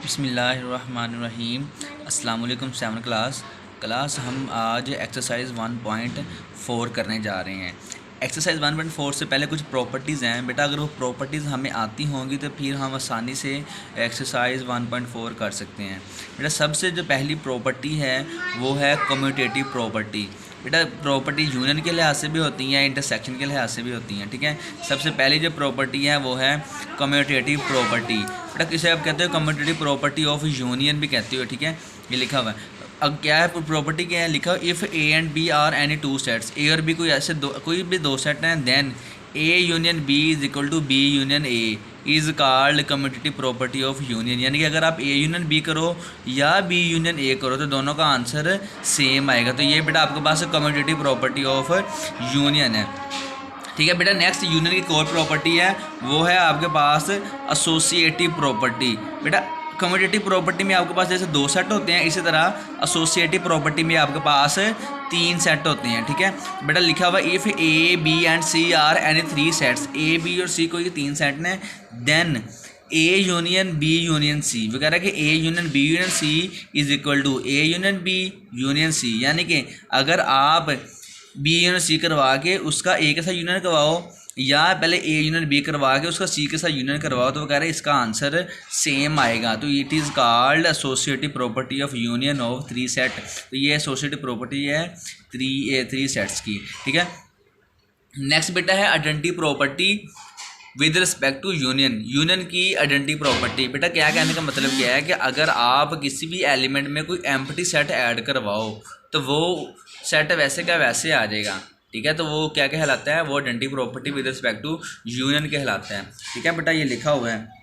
बिस्मिल्लाहिर्रहमानिर्रहीम। अस्सलाम वालेकुम। 7 क्लास हम आज एक्सरसाइज 1.4 करने जा रहे हैं। एक्सरसाइज 1.4 से पहले कुछ प्रॉपर्टीज़ हैं बेटा, अगर वो प्रॉपर्टीज़ हमें आती होंगी तो फिर हम आसानी से एक्सरसाइज 1.4 कर सकते हैं। बेटा सबसे जो पहली प्रॉपर्टी है वो है कम्यूटेटिव प्रॉपर्टी। बेटा प्रॉपर्टी यूनियन के लिहाज से भी होती हैं, इंटरसेक्शन के लिहाज से भी होती हैं। ठीक है, सबसे पहली जो प्रॉपर्टी है वो है कम्यूटेटिव प्रॉपर्टी। बेटा किसे आप कहते हो? कम्यूटेटिव प्रॉपर्टी ऑफ यूनियन भी कहते हो। ठीक है, ये लिखा हुआ है। अब क्या है प्रॉपर्टी, क्या है लिखा? If A and B are any two sets, A और बी कोई भी दो सेट हैं, then A union B is equal to B union A is called commutative property of union. यानी कि अगर आप ए यूनियन बी करो या बी यूनियन ए करो तो दोनों का आंसर सेम आएगा। तो ये बेटा आपके पास कम्यूटेटिव प्रॉपर्टी ऑफ यूनियन है। ठीक है बेटा, नेक्स्ट यूनियन की कोर प्रॉपर्टी है वो है आपके पास एसोसिएटिव प्रॉपर्टी। बेटा कम्यूटेटिव प्रॉपर्टी में आपके पास जैसे दो सेट होते हैं, इसी तरह एसोसिएटिव प्रॉपर्टी में आपके पास तीन सेट होते हैं। ठीक है बेटा, लिखा हुआ if A B and C are any three sets, A B और सी कोई तीन सेट हैं, then A union B union C वगैरह कि A union B union C is equal to A union B union C. यानी कि अगर आप बी यूनियन सी करवा के उसका ए के साथ यूनियन करवाओ या पहले ए यूनियन बी करवा के उसका सी के साथ यूनियन करवाओ तो वगैरह इसका आंसर सेम आएगा। तो it is called associative property of union of three set. तो ये एसोसिएटिव प्रॉपर्टी है थ्री सेट्स की। ठीक है, नेक्स्ट बेटा है identity property with respect to union. Union की आइडेंटिटी प्रॉपर्टी। बेटा क्या कहने का मतलब क्या है कि अगर आप किसी भी एलिमेंट में कोई एम्प्टी सेट ऐड करवाओ तो वो सेट वैसे का वैसे आ जाएगा। ठीक है, तो वो क्या कहलाता है? वो identity property with respect to union कहलाता है। ठीक है बेटा, ये लिखा हुआ है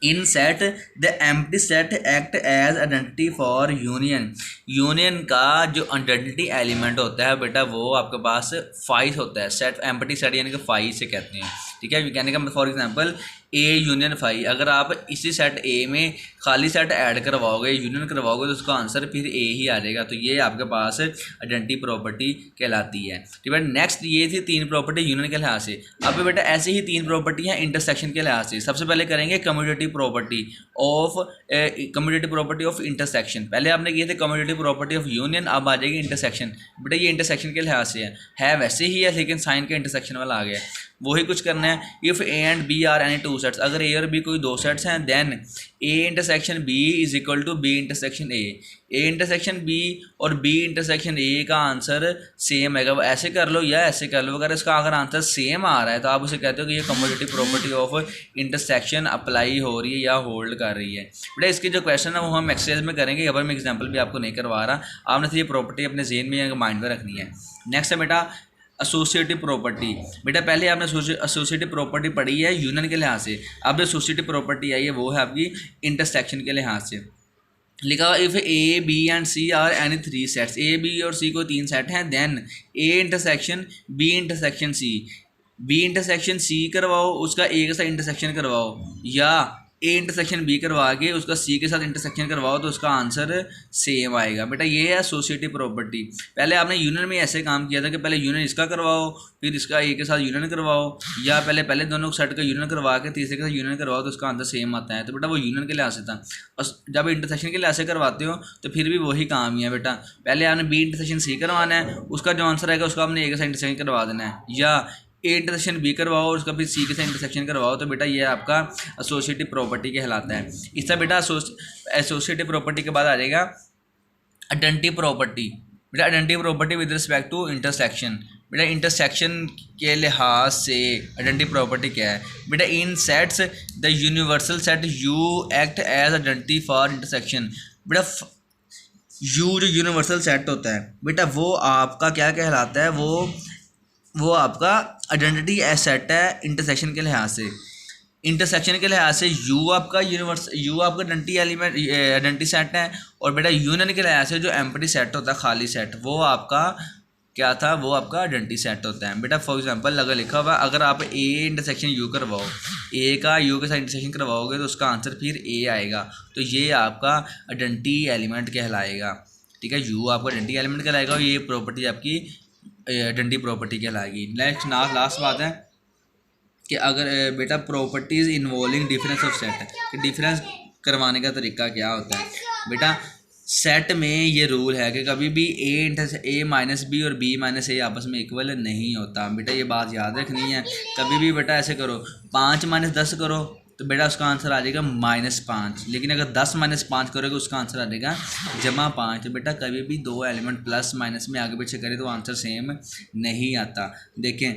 in set the empty set act as identity for union. Union का जो आइडेंटिटी एलिमेंट होता है बेटा वो आपके पास फाइव होता है। सेट एम्प्टी सेट यानी कि फाइव से कहते हैं। ठीक है, कहने का for example A union five, अगर आप इसी सेट ए में खाली सेट ऐड करवाओगे यूनियन करवाओगे तो उसका आंसर फिर ए ही आ जाएगा। तो ये आपके पास आइडेंटिटी प्रॉपर्टी कहलाती है। ठीक है, नेक्स्ट ये थी तीन प्रॉपर्टी यूनियन के लिहाज से। अब बेटा ऐसे ही तीन प्रॉपर्टी हैं इंटरसेक्शन के लिहाज से। सबसे पहले करेंगे कम्यूटेटिव प्रॉपर्टी ऑफ इंटरसेक्शन। पहले आपने किए थे कम्यूटेटिव प्रॉपर्टी ऑफ यूनियन, अब आ जाएगी इंटरसेक्शन। बेटा ये इंटरसेक्शन के लिहाज से है वैसे ही है लेकिन साइन के इंटरसेक्शन वाला आ गया। वही कुछ करना है। If A and B are any two sets, अगर ए और बी कोई दो सेट्स हैं, then A intersection B is equal to B intersection A. A intersection B और बी इंटरसेक्शन ए का आंसर सेम आएगा। वो ऐसे कर लो या ऐसे कर लो, अगर इसका अगर आंसर सेम आ रहा है तो आप उसे कहते हो कि ये commutative property of intersection apply हो रही है या होल्ड कर रही है। बेटा इसकी जो क्वेश्चन है वो हम एक्सरसाइज में करेंगे, अगर मैं एग्जाम्पल भी आपको नहीं करवा रहा, आपने तो ये प्रॉपर्टी अपने जेहन में या माइंड में रखनी है। नेक्स्ट है बेटा एसोसिएटिव प्रॉपर्टी। बेटा पहले आपने एसोसिएटिव प्रॉपर्टी पढ़ी है यूनियन के लिहाज से, अब एसोसिएटिव प्रॉपर्टी आई है वो है आपकी इंटरसेक्शन के लिहाज से। लिखा if A B and C are any three sets, A B और सी को तीन सेट हैं, then A intersection B intersection C, B intersection C करवाओ उसका ए के साथ इंटरसेक्शन करवाओ या ए इंटरसेक्शन बी करवा के उसका सी के साथ इंटरसेक्शन करवाओ तो उसका आंसर सेम आएगा। बेटा ये है एसोसिएटिव प्रॉपर्टी। पहले आपने यूनियन में ऐसे काम किया था कि पहले यूनियन इसका करवाओ फिर इसका ए के साथ यूनियन करवाओ, या पहले दोनों सेट का यूनियन करवा के तीसरे के साथ यूनियन करवाओ तो उसका आंसर सेम आता है। तो बेटा वो यूनियन के लिहाज से था। और जब इंटरसेक्शन के लिहाज से करवाते हो तो फिर भी वही काम ही है। बेटा पहले आपने बी इंटरसेक्शन सी करवाना है, उसका जो आंसर आएगा उसका आपने ए के साथ इंटरसेक्शन करवा देना है, या ए इंटरसेक्शन बी करवाओ और उसका फिर सी के साथ इंटरसेक्शन करवाओ। तो बेटा ये आपका एसोसिएटिव प्रॉपर्टी कहलाता है। इसका बेटा एसोसिएटिव प्रॉपर्टी के बाद आ जाएगा आइडेंटिटी प्रॉपर्टी। बेटा identity property with respect to intersection. बेटा इंटरसेक्शन के लिहाज से आइडेंटिटी प्रॉपर्टी क्या है? बेटा in sets the universal set U act as identity for intersection. बेटा यू जो यूनिवर्सल सेट होता है बेटा वो आपका क्या कहलाता है? वो आपका आइडेंटिटी सेट है इंटरसेक्शन के लिहाज से। इंटरसेक्शन के लिहाज से यू आपका आइडेंटिटी एलिमेंट आइडेंटिटी सेट है, और बेटा यूनियन के लिहाज से जो एम्प्टी सेट होता है खाली सेट वो आपका क्या था? वो आपका आइडेंटिटी सेट होता है। बेटा फॉर एग्जांपल अगर लिखा हुआ अगर आप ए इंटरसेक्शन यू करवाओ, ए का यू के साथ इंटरसेक्शन करवाओगे तो उसका आंसर फिर ए आएगा। तो ये आपका आइडेंटिटी एलिमेंट कहलाएगा। ठीक है, यू आपका आइडेंटिटी एलिमेंट कहलाएगा और ये प्रॉपर्टी आपकी आइडेंटिटी प्रॉपर्टी कहलाएगी। नेक्स्ट लास्ट बात है कि अगर बेटा properties involving difference of set, कि डिफरेंस करवाने का तरीका क्या होता है बेटा। सेट में ये रूल है कि कभी भी ए माइनस बी और बी माइनस ए आपस में इक्वल नहीं होता बेटा, ये बात याद रखनी है। कभी भी बेटा ऐसे करो 5 माइनस 10 करो तो बेटा उसका आंसर आ जाएगा -5, लेकिन अगर 10 माइनस 5 करोगे उसका आंसर आ जाएगा +5। तो बेटा कभी भी दो एलिमेंट प्लस माइनस में आगे पीछे करें तो आंसर सेम नहीं आता। देखें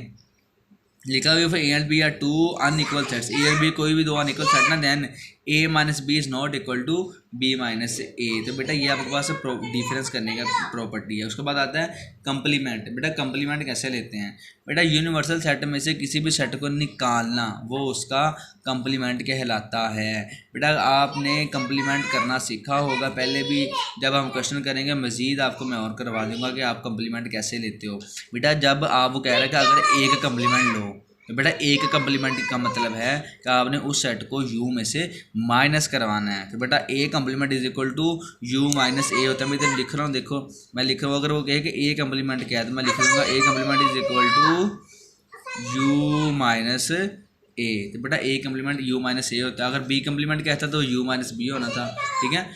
लिखा हुआ फिर A and B are two unequal sets, A और बी कोई भी दो अनइक्वल सेट ना, then A minus B is not equal to B minus A. तो बेटा ये आपके पास डिफरेंस करने का प्रॉपर्टी है। उसके बाद आता है कंप्लीमेंट। बेटा कंप्लीमेंट कैसे लेते हैं बेटा, यूनिवर्सल सेट में से किसी भी सेट को निकालना वो उसका कंप्लीमेंट कहलाता है। बेटा आपने कंप्लीमेंट करना सीखा होगा पहले भी, जब हम क्वेश्चन करेंगे मज़ीद आपको मैं और करवा दूंगा कि आप कंप्लीमेंट कैसे लेते हो। बेटा जब आप वो कह रहे हैं कि अगर एक कंप्लीमेंट लो तो बेटा एक कंप्लीमेंट का मतलब है कि आपने उस सेट को u में से माइनस करवाना है। तो बेटा a complement is equal to u minus A होता है। मैं इधर लिख रहा हूँ, देखो मैं लिख रहा हूँ, अगर वो कहे कि a कंप्लीमेंट क्या है तो मैं लिख लूँगा a complement is equal to u minus A. तो बेटा a complement u minus A होता है। अगर b कंप्लीमेंट कहता तो u माइनस बी होना था। ठीक है,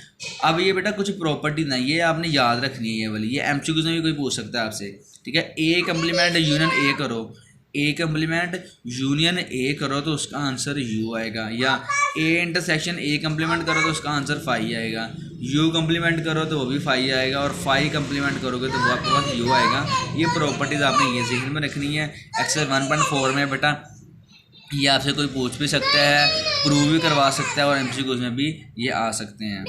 अब ये बेटा कुछ प्रॉपर्टी नहीं है, आपने याद रखनी है ये वाली, ये MCQ में भी कोई पूछ सकता है आपसे। ठीक है, a कंप्लीमेंट यूनियन ए करो, ए कंप्लीमेंट यूनियन ए करो तो उसका आंसर यू आएगा, या ए इंटरसेक्शन ए कंप्लीमेंट करो तो उसका आंसर फाई आएगा, यू कंप्लीमेंट करो तो वो भी फाई आएगा, और फाई कंप्लीमेंट करोगे तो वो आपके पास यू आएगा। ये प्रॉपर्टीज़ आपने ये जहन में रखनी है। एक्सरसाइज 1.4 में बेटा ये आपसे कोई पूछ भी सकता है, प्रूव भी करवा सकता है, और MCQ में भी ये आ सकते हैं।